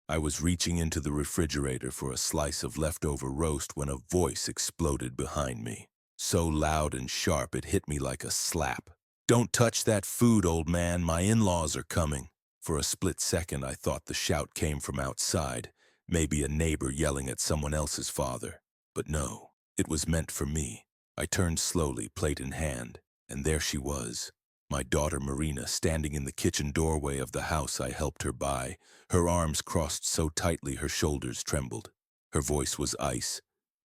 I was reaching into the refrigerator for a slice of leftover roast when a voice exploded behind me. So loud and sharp it hit me like a slap. "Don't touch that food, old man, my in-laws are coming." For a split second I thought the shout came from outside, maybe a neighbor yelling at someone else's father. But no, it was meant for me. I turned slowly, plate in hand, and there she was. My daughter Marina standing in the kitchen doorway of the house I helped her buy, her arms crossed so tightly her shoulders trembled. Her voice was ice,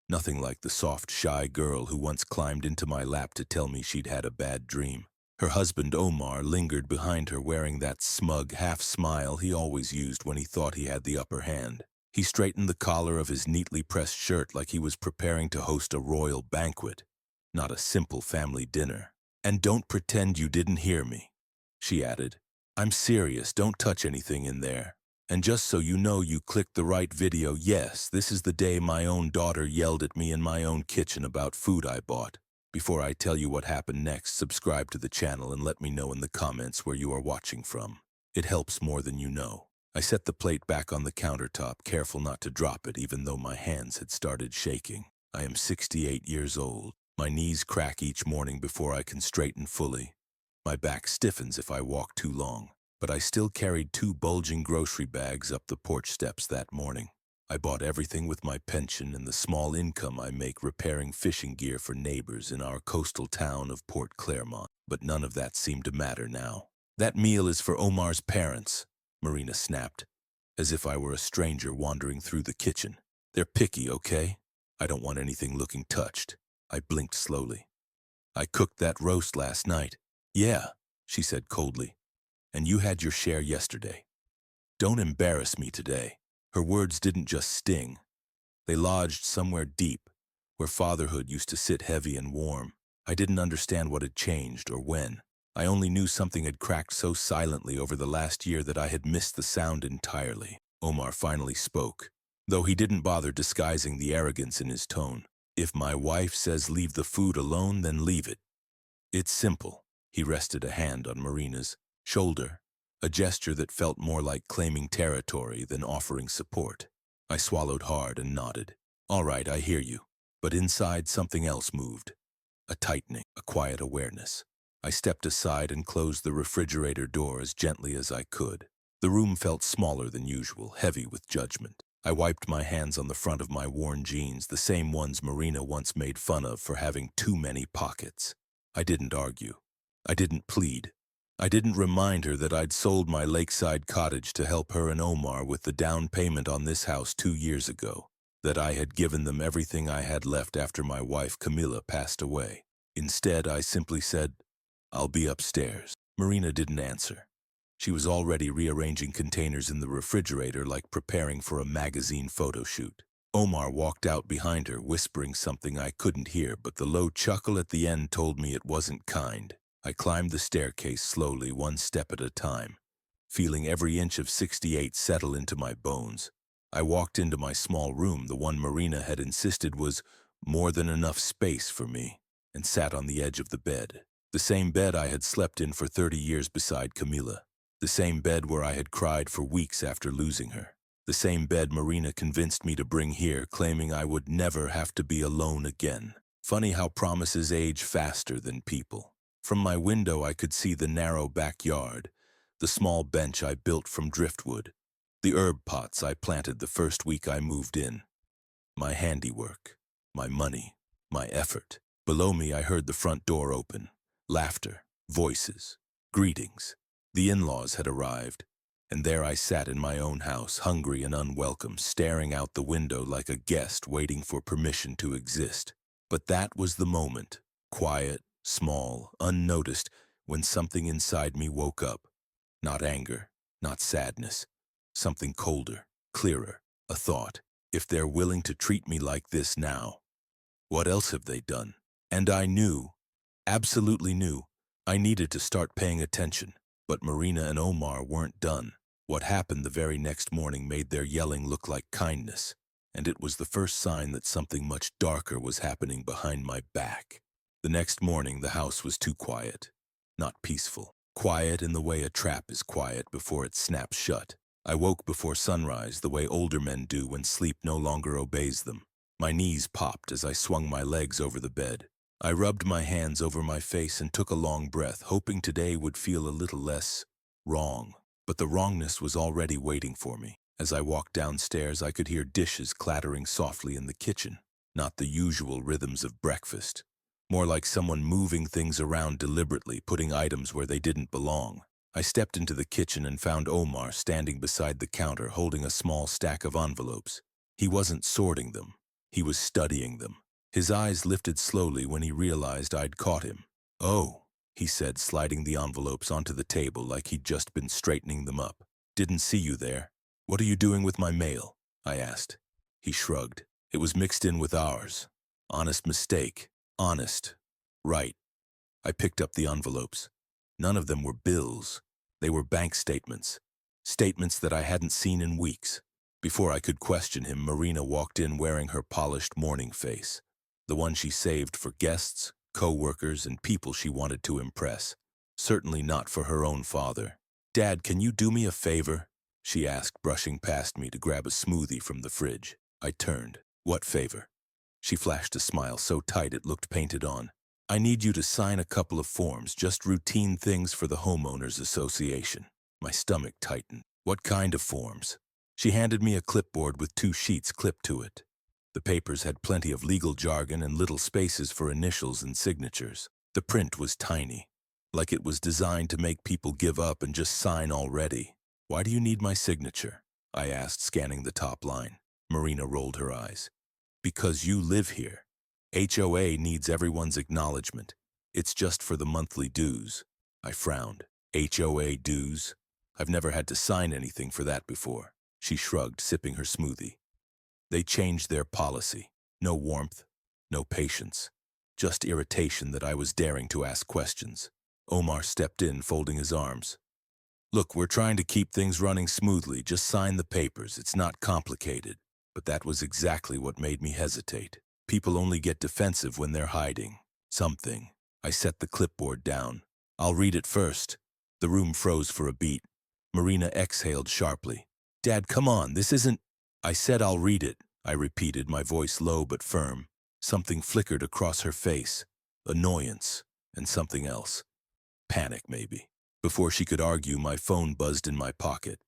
nothing like the soft, shy girl who once climbed into my lap to tell me she'd had a bad dream. Her husband Omar lingered behind her wearing that smug half-smile he always used when he thought he had the upper hand. He straightened the collar of his neatly pressed shirt like he was preparing to host a royal banquet, not a simple family dinner. "And don't pretend you didn't hear me," she added. "I'm serious, don't touch anything in there. And just so you know you clicked the right video, yes, this is the day my own daughter yelled at me in my own kitchen about food I bought. Before I tell you what happened next, subscribe to the channel and let me know in the comments where you are watching from. It helps more than you know." I set the plate back on the countertop, careful not to drop it even though my hands had started shaking. I am 68 years old. My knees crack each morning before I can straighten fully. My back stiffens if I walk too long, but I still carried 2 bulging grocery bags up the porch steps that morning. I bought everything with my pension and the small income I make repairing fishing gear for neighbors in our coastal town of Port Claremont, but none of that seemed to matter now. "That meal is for Omar's parents," Marina snapped, as if I were a stranger wandering through the kitchen. "They're picky, okay? I don't want anything looking touched." I blinked slowly. "I cooked that roast last night." "Yeah," she said coldly. "And you had your share yesterday. Don't embarrass me today." Her words didn't just sting. They lodged somewhere deep, where fatherhood used to sit heavy and warm. I didn't understand what had changed or when. I only knew something had cracked so silently over the last year that I had missed the sound entirely. Omar finally spoke, though he didn't bother disguising the arrogance in his tone. "If my wife says leave the food alone, then leave it. It's simple." He rested a hand on Marina's shoulder, a gesture that felt more like claiming territory than offering support. I swallowed hard and nodded. "All right, I hear you." But inside something else moved. A tightening, a quiet awareness. I stepped aside and closed the refrigerator door as gently as I could. The room felt smaller than usual, heavy with judgment. I wiped my hands on the front of my worn jeans, the same ones Marina once made fun of for having too many pockets. I didn't argue. I didn't plead. I didn't remind her that I'd sold my lakeside cottage to help her and Omar with the down payment on this house 2 years ago, that I had given them everything I had left after my wife Camilla passed away. Instead, I simply said, "I'll be upstairs." Marina didn't answer. She was already rearranging containers in the refrigerator like preparing for a magazine photo shoot. Omar walked out behind her, whispering something I couldn't hear, but the low chuckle at the end told me it wasn't kind. I climbed the staircase slowly, one step at a time, feeling every inch of 68 settle into my bones. I walked into my small room, the one Marina had insisted was more than enough space for me, and sat on the edge of the bed. The same bed I had slept in for 30 years beside Camilla. The same bed where I had cried for weeks after losing her. The same bed Marina convinced me to bring here, claiming I would never have to be alone again. Funny how promises age faster than people. From my window I could see the narrow backyard, the small bench I built from driftwood, the herb pots I planted the first week I moved in. My handiwork, my money, my effort. Below me I heard the front door open. Laughter, voices, greetings. The in-laws had arrived, and there I sat in my own house, hungry and unwelcome, staring out the window like a guest waiting for permission to exist. But that was the moment, quiet, small, unnoticed, when something inside me woke up. Not anger, not sadness, something colder, clearer, a thought. If they're willing to treat me like this now, what else have they done? And I knew, absolutely knew, I needed to start paying attention. But Marina and Omar weren't done. What happened the very next morning made their yelling look like kindness, and it was the first sign that something much darker was happening behind my back. The next morning the house was too quiet, not peaceful. Quiet in the way a trap is quiet before it snaps shut. I woke before sunrise, the way older men do when sleep no longer obeys them. My knees popped as I swung my legs over the bed. I rubbed my hands over my face and took a long breath, hoping today would feel a little less wrong. But the wrongness was already waiting for me. As I walked downstairs, I could hear dishes clattering softly in the kitchen. Not the usual rhythms of breakfast. More like someone moving things around deliberately, putting items where they didn't belong. I stepped into the kitchen and found Omar standing beside the counter holding a small stack of envelopes. He wasn't sorting them. He was studying them. His eyes lifted slowly when he realized I'd caught him. "Oh," he said, sliding the envelopes onto the table like he'd just been straightening them up. "Didn't see you there. What are you doing with my mail?" I asked. He shrugged. "It was mixed in with ours. Honest mistake. Honest. Right." I picked up the envelopes. None of them were bills. They were bank statements. Statements that I hadn't seen in weeks. Before I could question him, Marina walked in wearing her polished morning face. The one she saved for guests, co-workers, and people she wanted to impress. Certainly not for her own father. "Dad, can you do me a favor?" she asked, brushing past me to grab a smoothie from the fridge. I turned. "What favor?" She flashed a smile so tight it looked painted on. "I need you to sign a couple of forms, just routine things for the homeowners association." My stomach tightened. "What kind of forms?" She handed me a clipboard with 2 sheets clipped to it. The papers had plenty of legal jargon and little spaces for initials and signatures. The print was tiny, like it was designed to make people give up and just sign already. "Why do you need my signature?" I asked, scanning the top line. Marina rolled her eyes. "Because you live here. HOA needs everyone's acknowledgement. It's just for the monthly dues." I frowned. "HOA dues? I've never had to sign anything for that before." She shrugged, sipping her smoothie. "They changed their policy. No warmth, no patience. Just irritation that I was daring to ask questions." Omar stepped in, folding his arms. "Look, we're trying to keep things running smoothly. Just sign the papers. It's not complicated." But that was exactly what made me hesitate. People only get defensive when they're hiding something. I set the clipboard down. "I'll read it first." The room froze for a beat. Marina exhaled sharply. "Dad, come on, this isn't—" "I said I'll read it," I repeated, my voice low but firm. Something flickered across her face. Annoyance. And something else. Panic, maybe. Before she could argue, my phone buzzed in my pocket.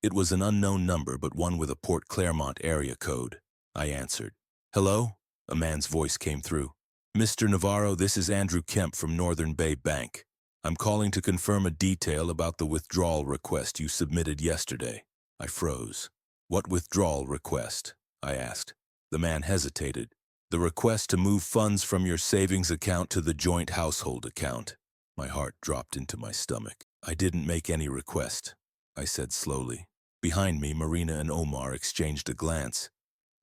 It was an unknown number, but one with a Port Claremont area code. I answered. "Hello?" A man's voice came through. "Mr. Navarro, this is Andrew Kemp from Northern Bay Bank. I'm calling to confirm a detail about the withdrawal request you submitted yesterday." I froze. "What withdrawal request?" I asked. The man hesitated. "The request to move funds from your savings account to the joint household account." My heart dropped into my stomach. "I didn't make any request," I said slowly. Behind me, Marina and Omar exchanged a glance.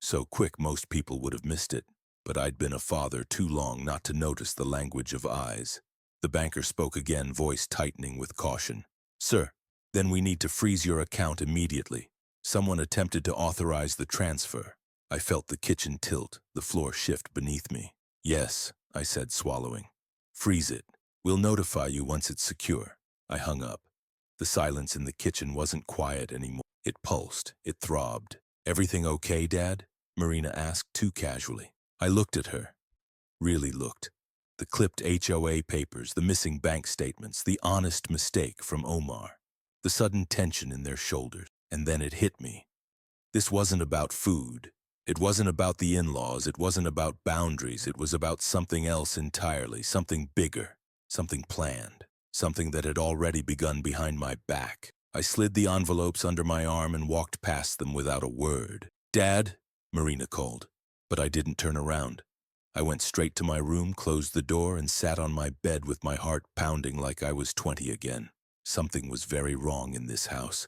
So quick most people would have missed it, but I'd been a father too long not to notice the language of eyes. The banker spoke again, voice tightening with caution. "Sir, then we need to freeze your account immediately. Someone attempted to authorize the transfer." I felt the kitchen tilt, the floor shift beneath me. "Yes," I said, swallowing. "Freeze it. We'll notify you once it's secure." I hung up. The silence in the kitchen wasn't quiet anymore. It pulsed. It throbbed. "Everything okay, Dad?" Marina asked too casually. I looked at her. Really looked. The clipped HOA papers, the missing bank statements, the honest mistake from Omar. The sudden tension in their shoulders. And then it hit me. This wasn't about food. It wasn't about the in-laws. It wasn't about boundaries. It was about something else entirely, something bigger, something planned, something that had already begun behind my back. I slid the envelopes under my arm and walked past them without a word. "Dad," Marina called, but I didn't turn around. I went straight to my room, closed the door, and sat on my bed with my heart pounding like I was 20 again. Something was very wrong in this house.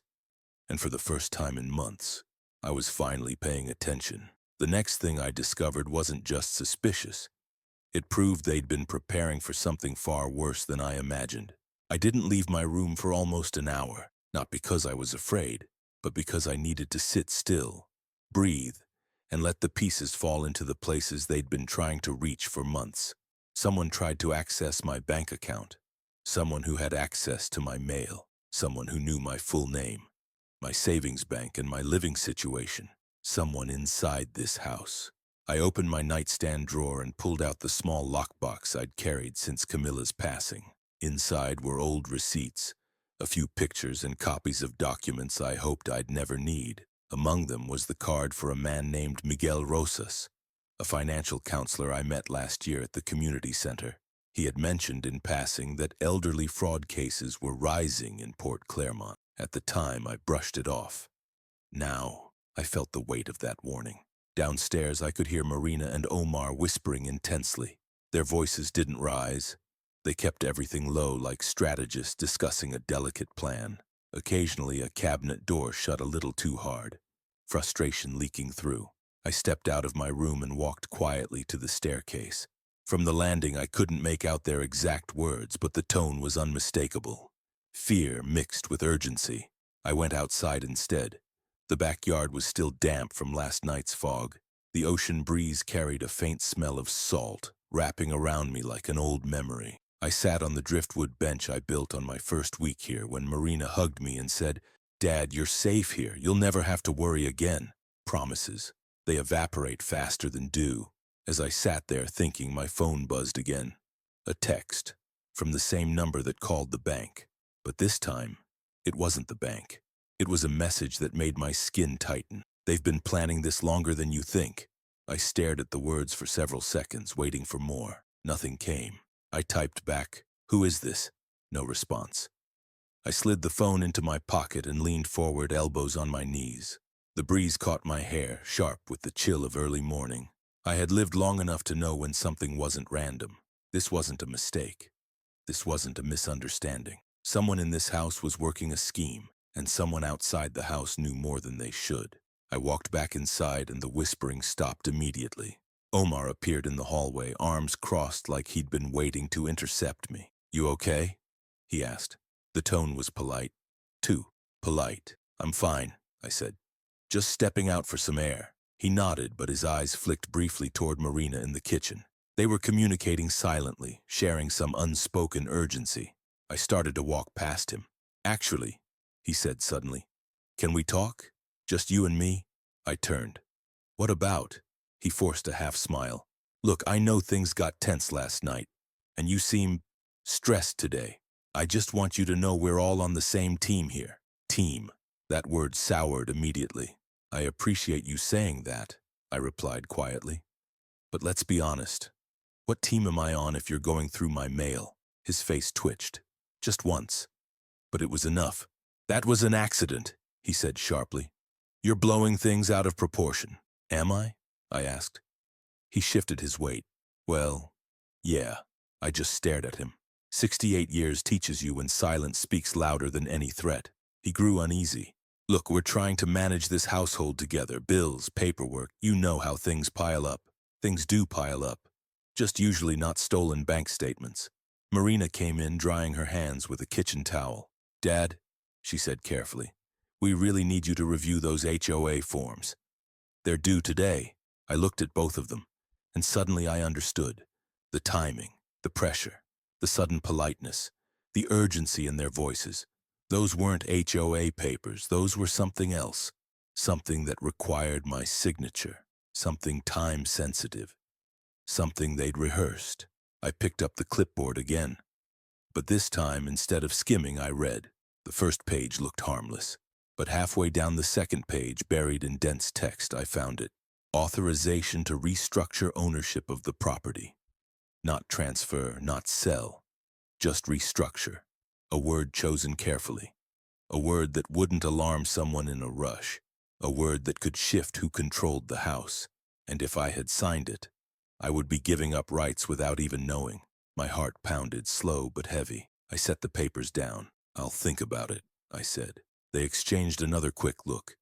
And for the first time in months, I was finally paying attention. The next thing I discovered wasn't just suspicious. It proved they'd been preparing for something far worse than I imagined. I didn't leave my room for almost an hour, not because I was afraid, but because I needed to sit still, breathe, and let the pieces fall into the places they'd been trying to reach for months. Someone tried to access my bank account. Someone who had access to my mail. Someone who knew my full name, my savings bank, and my living situation. Someone inside this house. I opened my nightstand drawer and pulled out the small lockbox I'd carried since Camilla's passing. Inside were old receipts, a few pictures and copies of documents I hoped I'd never need. Among them was the card for a man named Miguel Rosas, a financial counselor I met last year at the community center. He had mentioned in passing that elderly fraud cases were rising in Port Claremont. At the time, I brushed it off. Now, I felt the weight of that warning. Downstairs, I could hear Marina and Omar whispering intensely. Their voices didn't rise. They kept everything low, like strategists discussing a delicate plan. Occasionally, a cabinet door shut a little too hard, frustration leaking through. I stepped out of my room and walked quietly to the staircase. From the landing, I couldn't make out their exact words, but the tone was unmistakable. Fear mixed with urgency. I went outside instead. The backyard was still damp from last night's fog. The ocean breeze carried a faint smell of salt, wrapping around me like an old memory. I sat on the driftwood bench I built on my first week here when Marina hugged me and said, "Dad, you're safe here. You'll never have to worry again." Promises. They evaporate faster than dew. As I sat there thinking, my phone buzzed again. A text from the same number that called the bank. But this time, it wasn't the bank. It was a message that made my skin tighten. "They've been planning this longer than you think." I stared at the words for several seconds, waiting for more. Nothing came. I typed back, "Who is this?" No response. I slid the phone into my pocket and leaned forward, elbows on my knees. The breeze caught my hair, sharp with the chill of early morning. I had lived long enough to know when something wasn't random. This wasn't a mistake. This wasn't a misunderstanding. Someone in this house was working a scheme, and someone outside the house knew more than they should. I walked back inside, and the whispering stopped immediately. Omar appeared in the hallway, arms crossed like he'd been waiting to intercept me. "You okay?" he asked. The tone was polite. Too polite. "I'm fine," I said. "Just stepping out for some air." He nodded, but his eyes flicked briefly toward Marina in the kitchen. They were communicating silently, sharing some unspoken urgency. I started to walk past him. "Actually," he said suddenly, "can we talk? Just you and me?" I turned. "What about?" He forced a half smile. "Look, I know things got tense last night, and you seem stressed today. I just want you to know we're all on the same team here." Team. That word soured immediately. "I appreciate you saying that," I replied quietly. "But let's be honest. What team am I on if you're going through my mail?" His face twitched. Just once. But it was enough. "That was an accident," he said sharply. "You're blowing things out of proportion." "Am I?" I asked. He shifted his weight. "Well, yeah." I just stared at him. 68 years teaches you when silence speaks louder than any threat. He grew uneasy. "Look, we're trying to manage this household together. Bills, paperwork, you know how things pile up. Things do pile up. Just usually not stolen bank statements." Marina came in, drying her hands with a kitchen towel. "Dad," she said carefully, "we really need you to review those HOA forms. They're due today." I looked at both of them, and suddenly I understood. The timing, the pressure, the sudden politeness, the urgency in their voices. Those weren't HOA papers, those were something else. Something that required my signature, something time-sensitive, something they'd rehearsed. I picked up the clipboard again. But this time, instead of skimming, I read. The first page looked harmless. But halfway down the second page, buried in dense text, I found it. Authorization to restructure ownership of the property. Not transfer, not sell. Just restructure. A word chosen carefully. A word that wouldn't alarm someone in a rush. A word that could shift who controlled the house. And if I had signed it, I would be giving up rights without even knowing. My heart pounded, slow but heavy. I set the papers down. "I'll think about it," I said. They exchanged another quick look.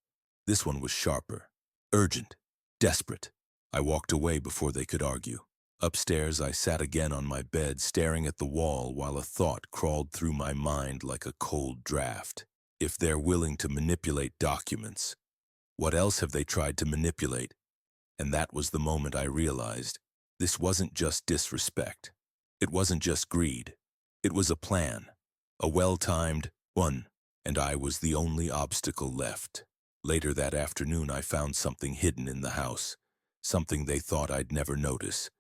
This one was sharper. Urgent. Desperate. I walked away before they could argue. Upstairs, I sat again on my bed, staring at the wall while a thought crawled through my mind like a cold draft. If they're willing to manipulate documents, what else have they tried to manipulate? And that was the moment I realized. This wasn't just disrespect. It wasn't just greed. It was a plan. A well-timed one. and I was the only obstacle left. Later that afternoon, I found something hidden in the house, something they thought I'd never notice,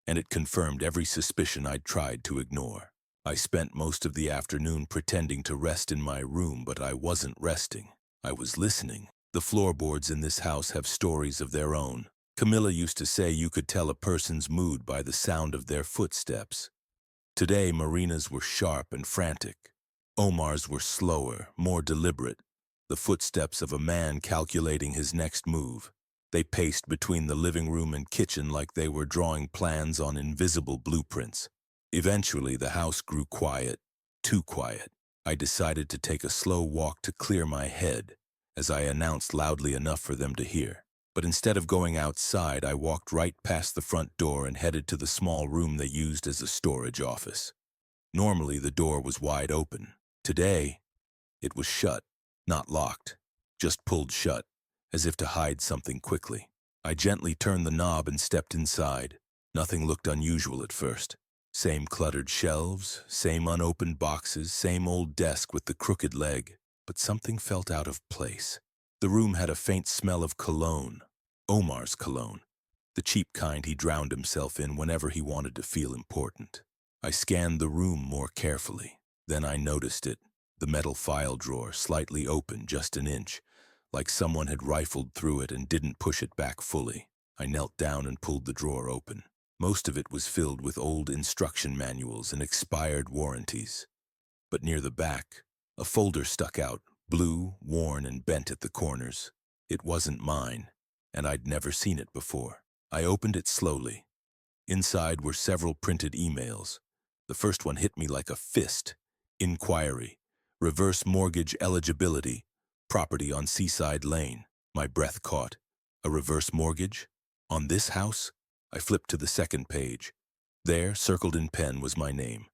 and it confirmed every suspicion I'd tried to ignore. I spent most of the afternoon pretending to rest in my room, but I wasn't resting. I was listening. The floorboards in this house have stories of their own. Camilla used to say you could tell a person's mood by the sound of their footsteps. Today, Marina's were sharp and frantic. Omar's were slower, more deliberate, the footsteps of a man calculating his next move. They paced between the living room and kitchen like they were drawing plans on invisible blueprints. Eventually, the house grew quiet, too quiet. I decided to take a slow walk to clear my head, as I announced loudly enough for them to hear. But instead of going outside, I walked right past the front door and headed to the small room they used as a storage office. Normally, the door was wide open. Today, it was shut, not locked, just pulled shut, as if to hide something quickly. I gently turned the knob and stepped inside. Nothing looked unusual at first. Same cluttered shelves, same unopened boxes, same old desk with the crooked leg. But something felt out of place. The room had a faint smell of cologne, Omar's cologne, the cheap kind he drowned himself in whenever he wanted to feel important. I scanned the room more carefully. Then I noticed it, the metal file drawer slightly open just an inch, like someone had rifled through it and didn't push it back fully. I knelt down and pulled the drawer open. Most of it was filled with old instruction manuals and expired warranties. But near the back, a folder stuck out, blue, worn, and bent at the corners. It wasn't mine, and I'd never seen it before. I opened it slowly. Inside were several printed emails. The first one hit me like a fist. Inquiry. Reverse mortgage eligibility. Property on Seaside Lane. My breath caught. A reverse mortgage? On this house? I flipped to the second page. There, circled in pen, was my name,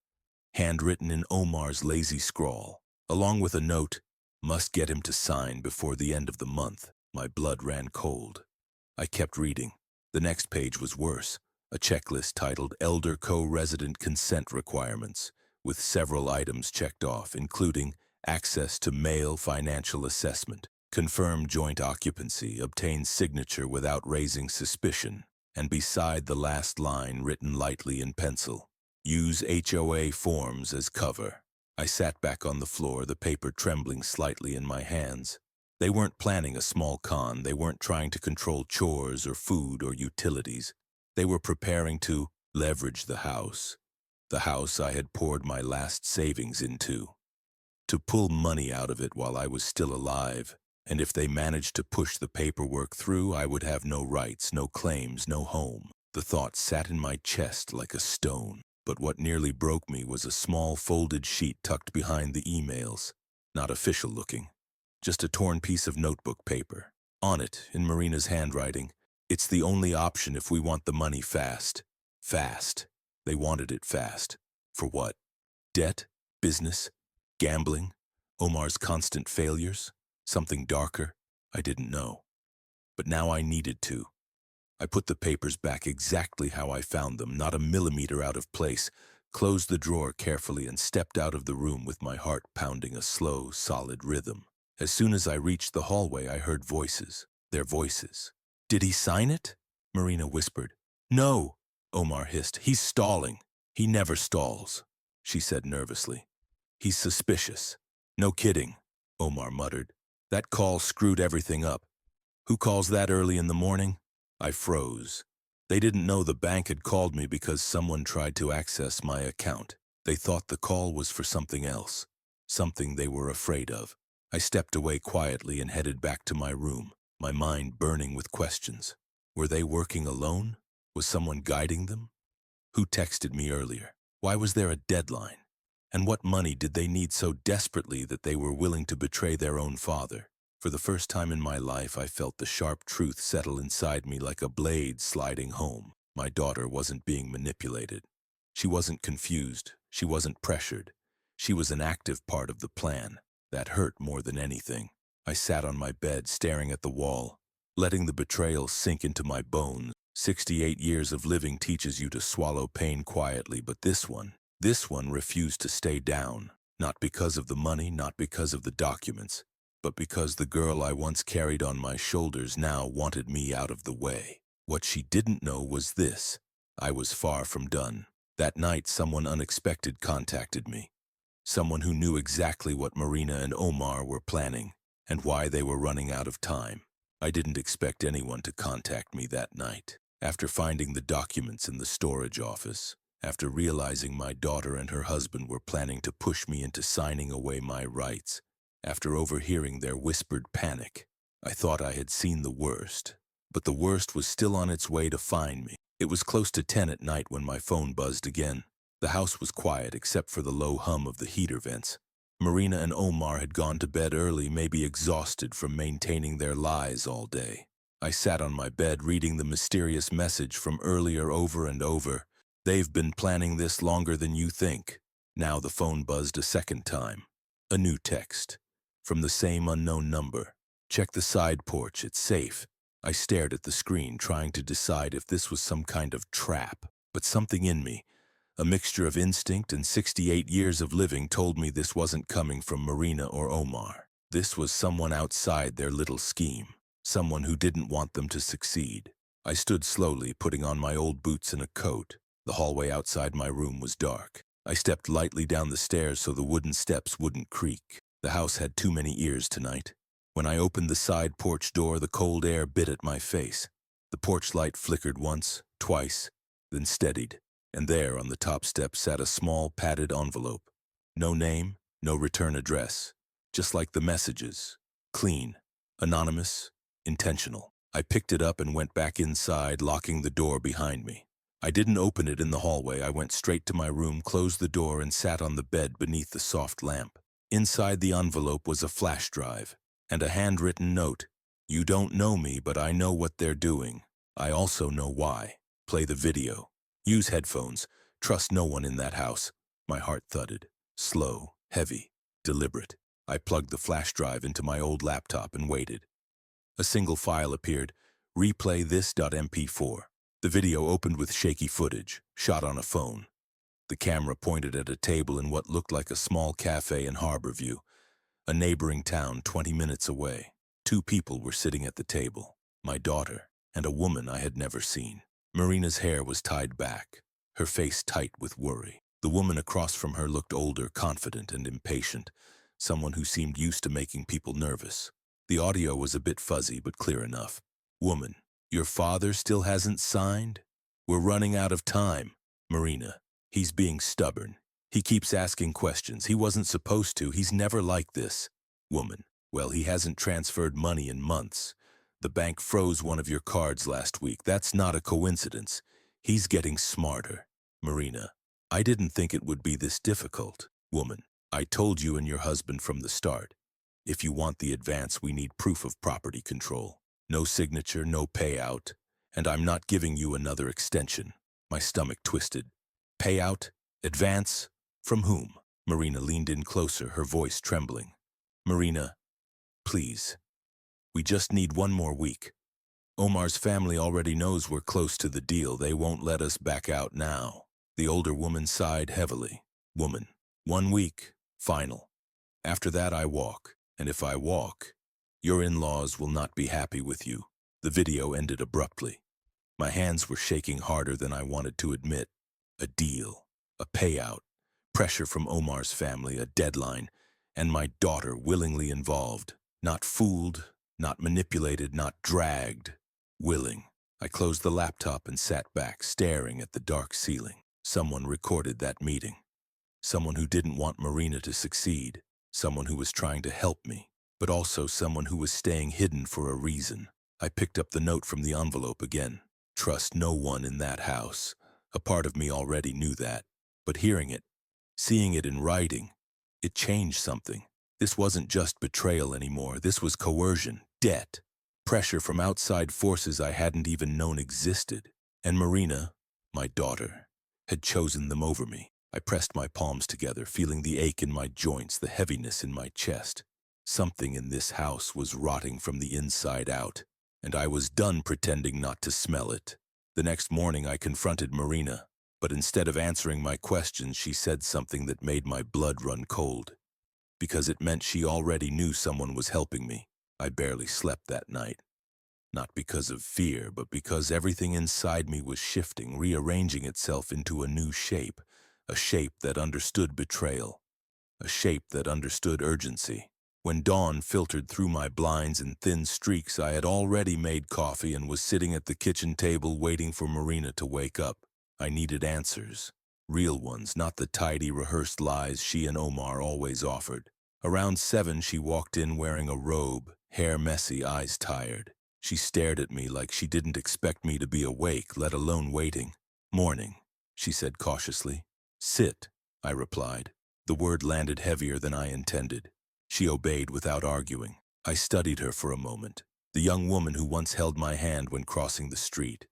handwritten in Omar's lazy scrawl, along with a note, must get him to sign before the end of the month. My blood ran cold. I kept reading. The next page was worse, a checklist titled Elder Co-Resident Consent Requirements, with several items checked off, including access to male financial assessment, confirm joint occupancy, obtain signature without raising suspicion, and beside the last line, written lightly in pencil, use HOA forms as cover. I sat back on the floor, the paper trembling slightly in my hands. They weren't planning a small con. They weren't trying to control chores or food or utilities. They were preparing to leverage the house I had poured my last savings into, to pull money out of it while I was still alive. And if they managed to push the paperwork through, I would have no rights, no claims, no home. The thought sat in my chest like a stone. But what nearly broke me was a small folded sheet tucked behind the emails. Not official looking, just a torn piece of notebook paper. On it, in Marina's handwriting, it's the only option if we want the money fast. Fast. They wanted it fast. For what? Debt? Business? Gambling? Omar's constant failures? Something darker? I didn't know. But now I needed to. I put the papers back exactly how I found them, not a millimeter out of place, closed the drawer carefully, and stepped out of the room with my heart pounding a slow, solid rhythm. As soon as I reached the hallway, I heard voices. Their voices. "Did he sign it?" Marina whispered. "No," Omar hissed. "He's stalling." "He never stalls," she said nervously. "He's suspicious." "No kidding," Omar muttered. "That call screwed everything up." "Who calls that early in the morning?" I froze. They didn't know the bank had called me because someone tried to access my account. They thought the call was for something else, something they were afraid of. I stepped away quietly and headed back to my room, my mind burning with questions. Were they working alone? Was someone guiding them? Who texted me earlier? Why was there a deadline? And what money did they need so desperately that they were willing to betray their own father? For the first time in my life, I felt the sharp truth settle inside me like a blade sliding home. My daughter wasn't being manipulated. She wasn't confused. She wasn't pressured. She was an active part of the plan. That hurt more than anything. I sat on my bed, staring at the wall, letting the betrayal sink into my bones. 68 years of living teaches you to swallow pain quietly, but this one refused to stay down. Not because of the money, not because of the documents, but because the girl I once carried on my shoulders now wanted me out of the way. What she didn't know was this: I was far from done. That night, someone unexpected contacted me. Someone who knew exactly what Marina and Omar were planning and why they were running out of time. I didn't expect anyone to contact me that night. After finding the documents in the storage office, after realizing my daughter and her husband were planning to push me into signing away my rights, after overhearing their whispered panic, I thought I had seen the worst. But the worst was still on its way to find me. It was close to 10 at night when my phone buzzed again. The house was quiet except for the low hum of the heater vents. Marina and Omar had gone to bed early, maybe exhausted from maintaining their lies all day. I sat on my bed reading the mysterious message from earlier over and over. They've been planning this longer than you think. Now the phone buzzed a second time. A new text. From the same unknown number. Check the side porch, it's safe. I stared at the screen, trying to decide if this was some kind of trap. But something in me, a mixture of instinct and 68 years of living, told me this wasn't coming from Marina or Omar. This was someone outside their little scheme. Someone who didn't want them to succeed. I stood slowly, putting on my old boots and a coat. The hallway outside my room was dark. I stepped lightly down the stairs so the wooden steps wouldn't creak. The house had too many ears tonight. When I opened the side porch door, the cold air bit at my face. The porch light flickered once, twice, then steadied, and there on the top step sat a small padded envelope. No name, no return address, just like the messages. Clean, anonymous, intentional. I picked it up and went back inside, locking the door behind me. I didn't open it in the hallway. I went straight to my room, closed the door, and sat on the bed beneath the soft lamp. Inside the envelope was a flash drive and a handwritten note. You don't know me, but I know what they're doing. I also know why. Play the video. Use headphones. Trust no one in that house. My heart thudded. Slow, heavy, deliberate. I plugged the flash drive into my old laptop and waited. A single file appeared. Replay this.mp4. The video opened with shaky footage, shot on a phone. The camera pointed at a table in what looked like a small cafe in Harborview, a neighboring town 20 minutes away. Two people were sitting at the table, my daughter and a woman I had never seen. Marina's hair was tied back, her face tight with worry. The woman across from her looked older, confident and impatient, someone who seemed used to making people nervous. The audio was a bit fuzzy but clear enough. Woman, your father still hasn't signed? We're running out of time. Marina, he's being stubborn. He keeps asking questions. He wasn't supposed to. He's never like this. Woman, well, he hasn't transferred money in months. The bank froze one of your cards last week. That's not a coincidence. He's getting smarter. Marina, I didn't think it would be this difficult. Woman, I told you and your husband from the start. If you want the advance, we need proof of property control. No signature, no payout, and I'm not giving you another extension. My stomach twisted. Payout? Advance? From whom? Marina leaned in closer, her voice trembling. Marina, please. We just need one more week. Omar's family already knows we're close to the deal. They won't let us back out now. The older woman sighed heavily. Woman, 1 week, final. After that I walk, and if I walk, your in-laws will not be happy with you. The video ended abruptly. My hands were shaking harder than I wanted to admit. A deal, a payout, pressure from Omar's family, a deadline, and my daughter willingly involved. Not fooled, not manipulated, not dragged. Willing. I closed the laptop and sat back, staring at the dark ceiling. Someone recorded that meeting. Someone who didn't want Marina to succeed. Someone who was trying to help me, but also someone who was staying hidden for a reason. I picked up the note from the envelope again. Trust no one in that house. A part of me already knew that. But hearing it, seeing it in writing, it changed something. This wasn't just betrayal anymore. This was coercion, debt, pressure from outside forces I hadn't even known existed. And Marina, my daughter, had chosen them over me. I pressed my palms together, feeling the ache in my joints, the heaviness in my chest. Something in this house was rotting from the inside out, and I was done pretending not to smell it. The next morning I confronted Marina. But instead of answering my questions, she said something that made my blood run cold. Because it meant she already knew someone was helping me. I barely slept that night. Not because of fear, but because everything inside me was shifting, rearranging itself into a new shape. A shape that understood betrayal. A shape that understood urgency. When dawn filtered through my blinds in thin streaks, I had already made coffee and was sitting at the kitchen table waiting for Marina to wake up. I needed answers. Real ones, not the tidy, rehearsed lies she and Omar always offered. Around 7, she walked in wearing a robe, hair messy, eyes tired. She stared at me like she didn't expect me to be awake, let alone waiting. "Morning," she said cautiously. "Sit," I replied. The word landed heavier than I intended. She obeyed without arguing. I studied her for a moment. The young woman who once held my hand when crossing the street,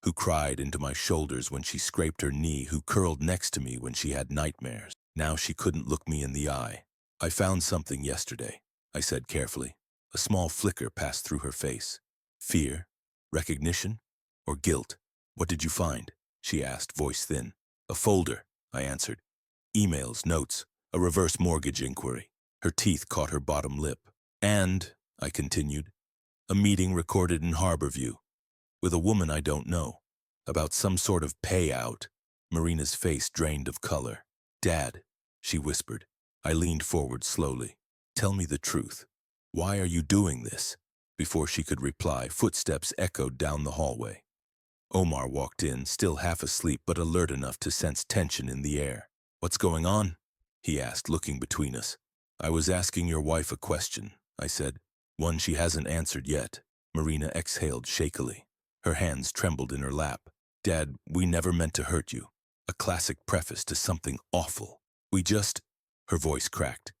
who cried into my shoulders when she scraped her knee, who curled next to me when she had nightmares. Now she couldn't look me in the eye. "I found something yesterday," I said carefully. A small flicker passed through her face. "Fear? Recognition? Or guilt?" "What did you find?" she asked, voice thin. "A folder," I answered. "Emails, notes, a reverse mortgage inquiry." Her teeth caught her bottom lip. "And," I continued, "a meeting recorded in Harborview with a woman I don't know, about some sort of payout." Marina's face drained of color. "Dad," she whispered. I leaned forward slowly. "Tell me the truth. Why are you doing this?" Before she could reply, footsteps echoed down the hallway. Omar walked in, still half asleep but alert enough to sense tension in the air. "What's going on?" he asked, looking between us. "I was asking your wife a question," I said. "One she hasn't answered yet." Marina exhaled shakily. Her hands trembled in her lap. "Dad, we never meant to hurt you." A classic preface to something awful. "We just—" Her voice cracked.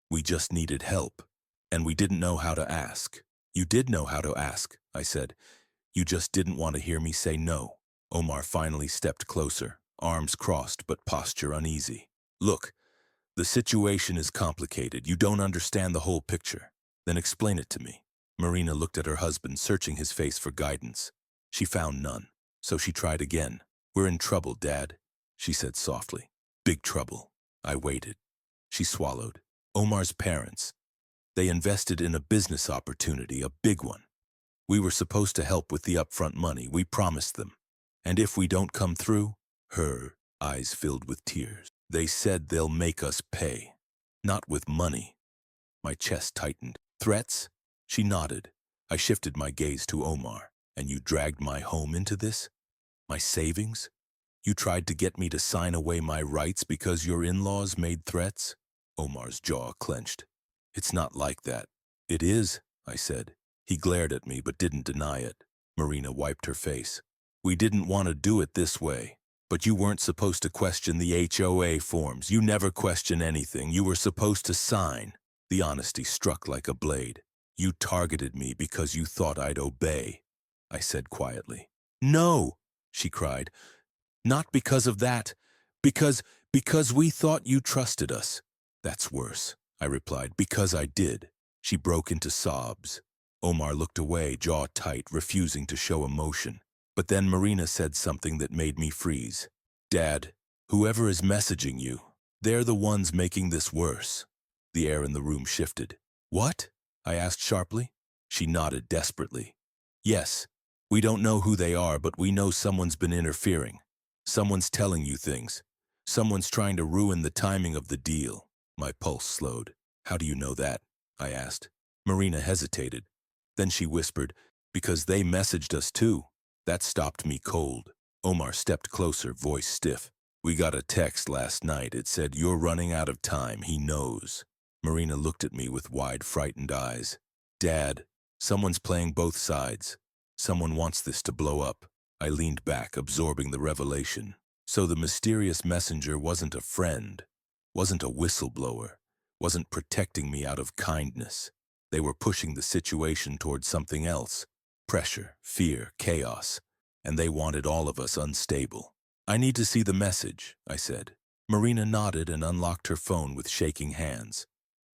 "We just needed help. And we didn't know how to ask." "You did know how to ask," I said. "You just didn't want to hear me say no." Omar finally stepped closer, arms crossed but posture uneasy. "Look, the situation is complicated. You don't understand the whole picture. Then explain it to me." Marina looked at her husband, searching his face for guidance. She found none, so she tried again. "We're in trouble, Dad," she said softly. "Big trouble." I waited. She swallowed. "Omar's parents. They invested in a business opportunity, a big one. We were supposed to help with the upfront money. We promised them. And if we don't come through," her eyes filled with tears, "they said they'll make us pay. Not with money." My chest tightened. "Threats?" She nodded. I shifted my gaze to Omar. "And you dragged my home into this? My savings? You tried to get me to sign away my rights because your in-laws made threats?" Omar's jaw clenched. "It's not like that." "It is," I said. He glared at me but didn't deny it. Marina wiped her face. "We didn't want to do it this way. But you weren't supposed to question the HOA forms. You never question anything. You were supposed to sign." The honesty struck like a blade. "You targeted me because you thought I'd obey," I said quietly. "No," she cried. "Not because of that. Because we thought you trusted us." "That's worse," I replied, "because I did." She broke into sobs. Omar looked away, jaw tight, refusing to show emotion. But then Marina said something that made me freeze. "Dad, whoever is messaging you, they're the ones making this worse." The air in the room shifted. "What?" I asked sharply. She nodded desperately. "Yes, we don't know who they are, but we know someone's been interfering. Someone's telling you things. Someone's trying to ruin the timing of the deal." My pulse slowed. "How do you know that?" I asked. Marina hesitated. Then she whispered, "Because they messaged us too." That stopped me cold. Omar stepped closer, voice stiff. "We got a text last night. It said, 'You're running out of time. He knows.'" Marina looked at me with wide, frightened eyes. "Dad, someone's playing both sides. Someone wants this to blow up." I leaned back, absorbing the revelation. So the mysterious messenger wasn't a friend, wasn't a whistleblower, wasn't protecting me out of kindness. They were pushing the situation toward something else. Pressure, fear, chaos. And they wanted all of us unstable. "I need to see the message," I said. Marina nodded and unlocked her phone with shaking hands.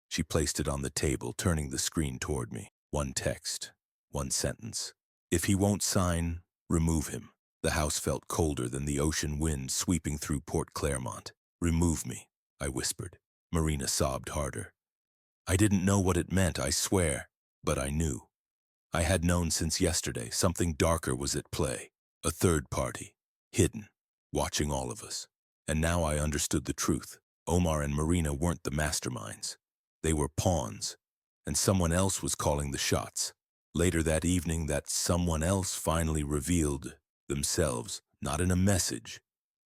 She placed it on the table, turning the screen toward me. One text, one sentence. "If he won't sign, remove him." The house felt colder than the ocean wind sweeping through Port Claremont. "Remove me," I whispered. Marina sobbed harder. I didn't know what it meant, I swear, but I knew. I had known since yesterday something darker was at play. A third party, hidden, watching all of us. And now I understood the truth. Omar and Marina weren't the masterminds. They were pawns, and someone else was calling the shots. Later that evening, that someone else finally revealed themselves, not in a message,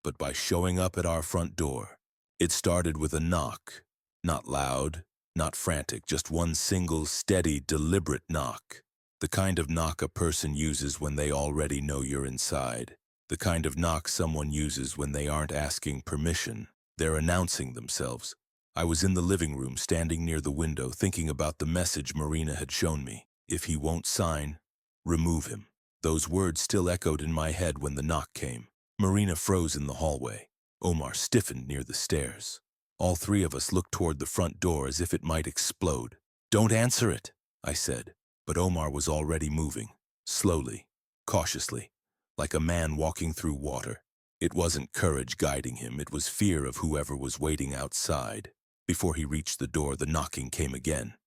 but by showing up at our front door. It started with a knock, not loud, not frantic, just one single, steady, deliberate knock. The kind of knock a person uses when they already know you're inside. The kind of knock someone uses when they aren't asking permission. They're announcing themselves. I was in the living room, standing near the window, thinking about the message Marina had shown me. If he won't sign, remove him. Those words still echoed in my head when the knock came. Marina froze in the hallway. Omar stiffened near the stairs. All three of us looked toward the front door as if it might explode. "Don't answer it," I said. But Omar was already moving, slowly, cautiously, like a man walking through water. It wasn't courage guiding him, it was fear of whoever was waiting outside. Before he reached the door, the knocking came again.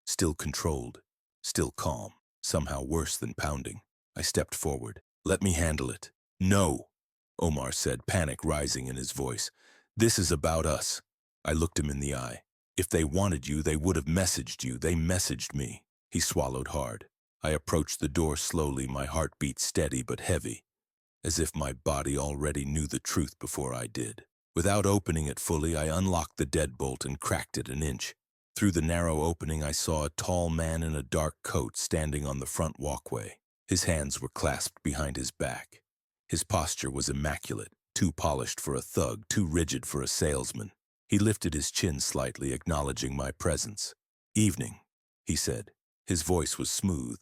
Still controlled, still calm, somehow worse than pounding. I stepped forward. "Let me handle it." "No," Omar said, panic rising in his voice. "This is about us." I looked him in the eye. "If they wanted you, they would have messaged you. They messaged me." He swallowed hard. I approached the door slowly, my heartbeat steady but heavy, as if my body already knew the truth before I did. Without opening it fully, I unlocked the deadbolt and cracked it an inch. Through the narrow opening, I saw a tall man in a dark coat standing on the front walkway. His hands were clasped behind his back. His posture was immaculate, too polished for a thug, too rigid for a salesman. He lifted his chin slightly, acknowledging my presence. "Evening," he said. His voice was smooth,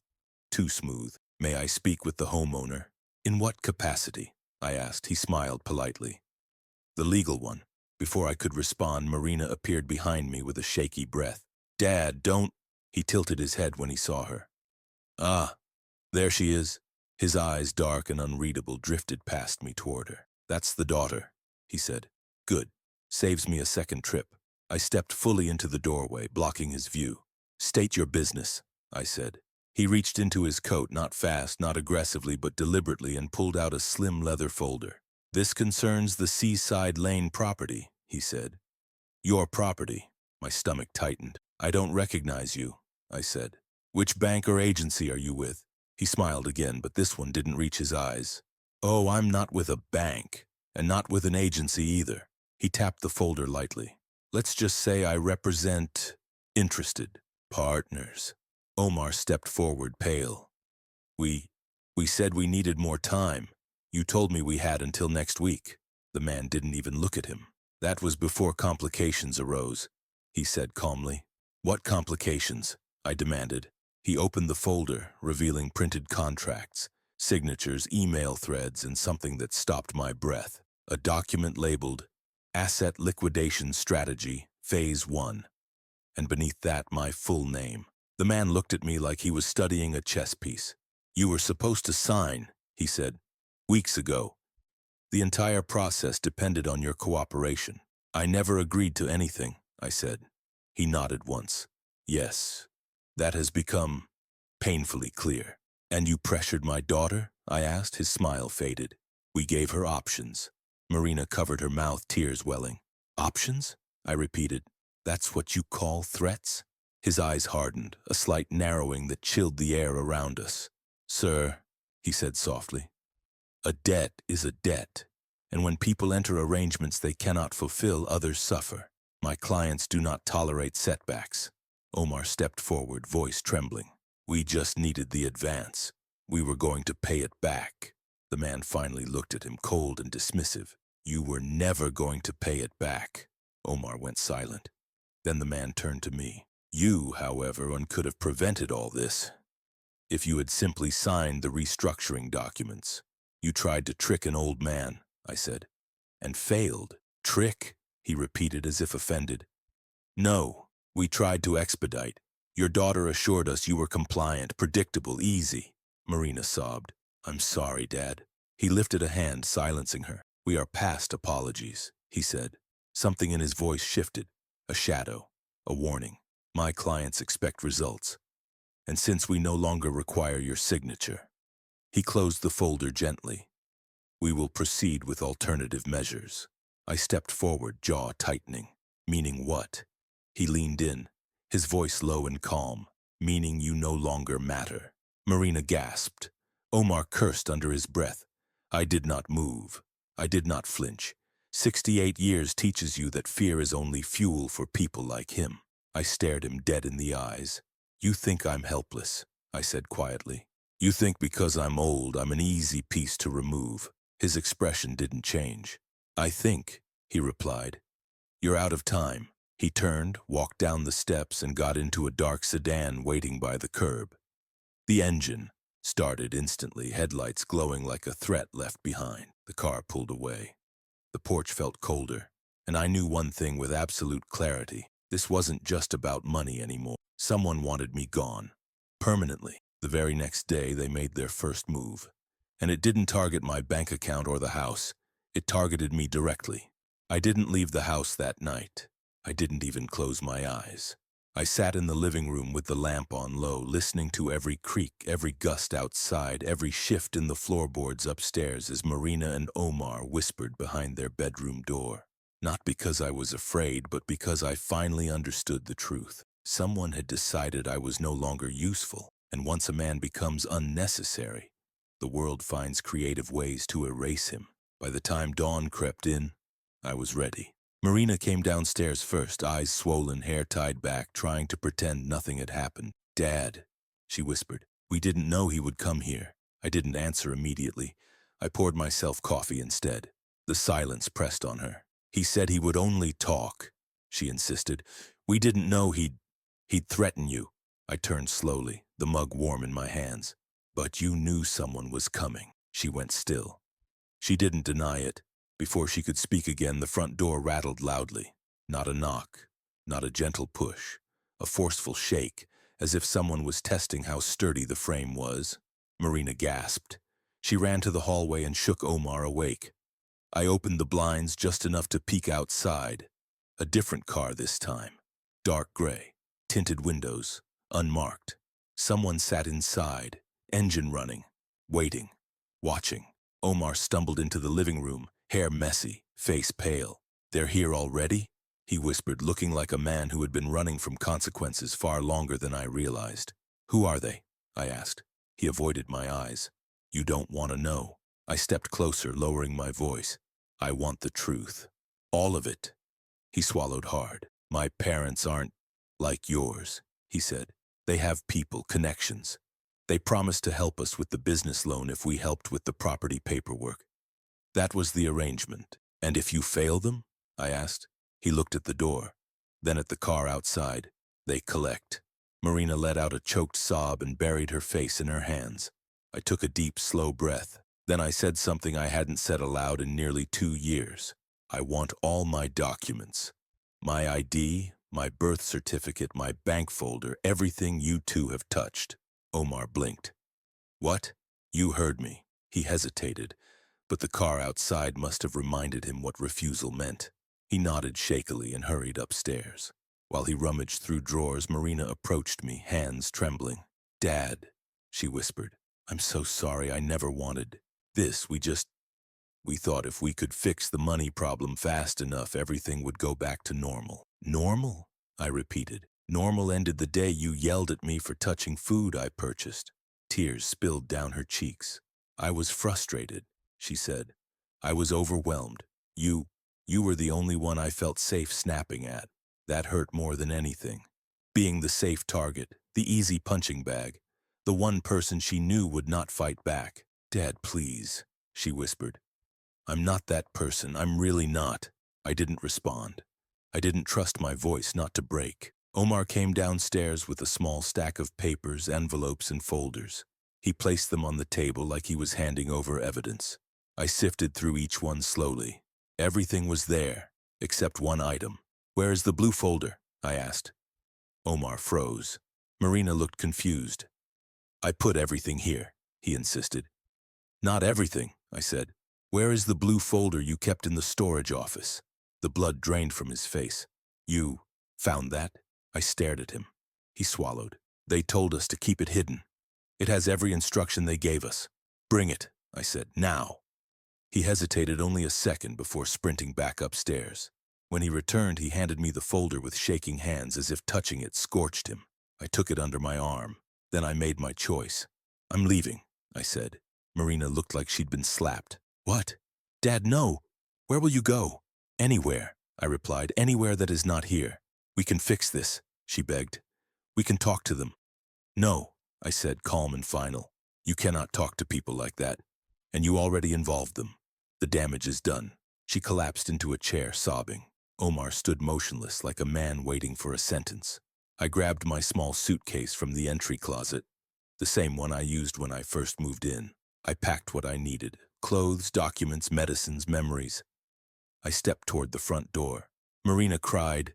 too smooth. "May I speak with the homeowner?" "In what capacity?" I asked. He smiled politely. "The legal one." Before I could respond, Marina appeared behind me with a shaky breath. "Dad, don't—" He tilted his head when he saw her. "Ah, there she is." His eyes, dark and unreadable, drifted past me toward her. "That's the daughter," he said. "Good. Saves me a second trip." I stepped fully into the doorway, blocking his view. "State your business," I said. He reached into his coat, not fast, not aggressively, but deliberately, and pulled out a slim leather folder. "This concerns the Seaside Lane property," he said. "Your property." My stomach tightened. "I don't recognize you," I said. "Which bank or agency are you with?" He smiled again, but this one didn't reach his eyes. "Oh, I'm not with a bank, and not with an agency either." He tapped the folder lightly. "Let's just say I represent interested partners." Omar stepped forward, pale. We said we needed more time. You told me we had until next week." The man didn't even look at him. "That was before complications arose," he said calmly. "What complications?" I demanded. He opened the folder, revealing printed contracts, signatures, email threads, and something that stopped my breath. A document labeled Asset Liquidation Strategy, Phase 1. And beneath that, my full name. The man looked at me like he was studying a chess piece. "You were supposed to sign," he said, "weeks ago. The entire process depended on your cooperation." "I never agreed to anything," I said. He nodded once. "Yes, that has become painfully clear." "And you pressured my daughter?" I asked. His smile faded. "We gave her options." Marina covered her mouth, tears welling. "Options?" I repeated. "That's what you call threats?" His eyes hardened, a slight narrowing that chilled the air around us. "Sir," he said softly, "a debt is a debt, and when people enter arrangements they cannot fulfill, others suffer. My clients do not tolerate setbacks." Omar stepped forward, voice trembling. "We just needed the advance. We were going to pay it back." The man finally looked at him, cold and dismissive. "You were never going to pay it back." Omar went silent. Then the man turned to me. "You, however, could have prevented all this if you had simply signed the restructuring documents. You tried to trick an old man," I said. "And failed." "Trick?" he repeated as if offended. "No, we tried to expedite. Your daughter assured us you were compliant, predictable, easy." Marina sobbed. "I'm sorry, Dad." He lifted a hand, silencing her. "We are past apologies," he said. Something in his voice shifted. A shadow. A warning. "My clients expect results. And since we no longer require your signature." He closed the folder gently. "We will proceed with alternative measures." I stepped forward, jaw tightening. "Meaning what?" He leaned in, his voice low and calm. "Meaning you no longer matter." Marina gasped. Omar cursed under his breath. I did not move. I did not flinch. 68 years teaches you that fear is only fuel for people like him. I stared him dead in the eyes. "You think I'm helpless," I said quietly. "You think because I'm old, I'm an easy piece to remove." His expression didn't change. "I think," he replied, "you're out of time." He turned, walked down the steps, and got into a dark sedan waiting by the curb. The engine started instantly, headlights glowing like a threat left behind. The car pulled away. The porch felt colder, and I knew one thing with absolute clarity. This wasn't just about money anymore. Someone wanted me gone. Permanently. The very next day, they made their first move. And it didn't target my bank account or the house. It targeted me directly. I didn't leave the house that night. I didn't even close my eyes. I sat in the living room with the lamp on low, listening to every creak, every gust outside, every shift in the floorboards upstairs as Marina and Omar whispered behind their bedroom door. Not because I was afraid, but because I finally understood the truth. Someone had decided I was no longer useful, and once a man becomes unnecessary, the world finds creative ways to erase him. By the time dawn crept in, I was ready. Marina came downstairs first, eyes swollen, hair tied back, trying to pretend nothing had happened. "Dad," she whispered, "we didn't know he would come here." I didn't answer immediately. I poured myself coffee instead. The silence pressed on her. "He said he would only talk," she insisted. "We didn't know he'd threaten you." I turned slowly, the mug warm in my hands. "But you knew someone was coming." She went still. She didn't deny it. Before she could speak again, the front door rattled loudly. Not a knock, not a gentle push, a forceful shake, as if someone was testing how sturdy the frame was. Marina gasped. She ran to the hallway and shook Omar awake. I opened the blinds just enough to peek outside. A different car this time. Dark gray, tinted windows, unmarked. Someone sat inside, engine running, waiting, watching. Omar stumbled into the living room, hair messy, face pale. "They're here already?" he whispered, looking like a man who had been running from consequences far longer than I realized. "Who are they?" I asked. He avoided my eyes. "You don't want to know." I stepped closer, lowering my voice. "I want the truth. All of it." He swallowed hard. "My parents aren't like yours," he said. "They have people, connections. They promised to help us with the business loan if we helped with the property paperwork. That was the arrangement. And if you fail them?" I asked. He looked at the door, then at the car outside. "They collect." Marina let out a choked sob and buried her face in her hands. I took a deep, slow breath. Then I said something I hadn't said aloud in nearly 2 years. "I want all my documents. My ID, my birth certificate, my bank folder, everything you two have touched." Omar blinked. "What?" "You heard me." He hesitated, but the car outside must have reminded him what refusal meant. He nodded shakily and hurried upstairs. While he rummaged through drawers, Marina approached me, hands trembling. "Dad," she whispered, "I'm so sorry. I never wanted this. We thought if we could fix the money problem fast enough, everything would go back to normal." "Normal?" I repeated. "Normal ended the day you yelled at me for touching food I purchased." Tears spilled down her cheeks. "I was frustrated," she said. "I was overwhelmed. You were the only one I felt safe snapping at. That hurt more than anything. Being the safe target, the easy punching bag, the one person she knew would not fight back." "Dad, please," she whispered. "I'm not that person. I'm really not." I didn't respond. I didn't trust my voice not to break. Omar came downstairs with a small stack of papers, envelopes, and folders. He placed them on the table like he was handing over evidence. I sifted through each one slowly. Everything was there, except one item. "Where is the blue folder?" I asked. Omar froze. Marina looked confused. "I put everything here," he insisted. "Not everything," I said. Where is the blue folder you kept in the storage office? The blood drained from his face. You found that? I stared at him. He swallowed. They told us to keep it hidden. It has every instruction they gave us. Bring it, I said, now. He hesitated only a second before sprinting back upstairs. When he returned, he handed me the folder with shaking hands as if touching it scorched him. I took it under my arm. Then I made my choice. I'm leaving, I said. Marina looked like she'd been slapped. What? Dad, no. Where will you go? Anywhere, I replied. Anywhere that is not here. We can fix this, she begged. We can talk to them. No, I said, calm and final. You cannot talk to people like that. And you already involved them. The damage is done. She collapsed into a chair, sobbing. Omar stood motionless like a man waiting for a sentence. I grabbed my small suitcase from the entry closet, the same one I used when I first moved in. I packed what I needed: clothes, documents, medicines, memories. I stepped toward the front door. Marina cried,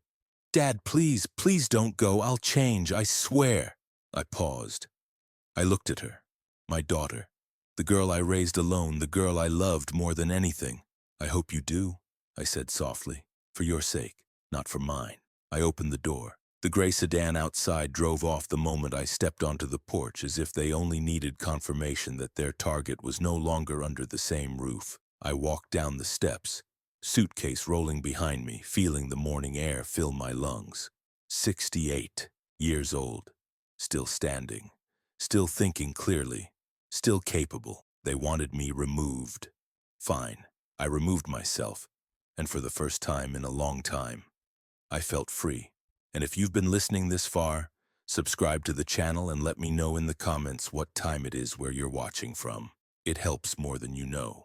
Dad, please, please don't go. I'll change, I swear. I paused. I looked at her, my daughter, the girl I raised alone, the girl I loved more than anything. I hope you do, I said softly, for your sake, not for mine. I opened the door. The gray sedan outside drove off the moment I stepped onto the porch, as if they only needed confirmation that their target was no longer under the same roof. I walked down the steps, suitcase rolling behind me, feeling the morning air fill my lungs. 68 years old, still standing, still thinking clearly, still capable. They wanted me removed. Fine, I removed myself, and for the first time in a long time, I felt free. And if you've been listening this far, subscribe to the channel and let me know in the comments what time it is where you're watching from. It helps more than you know.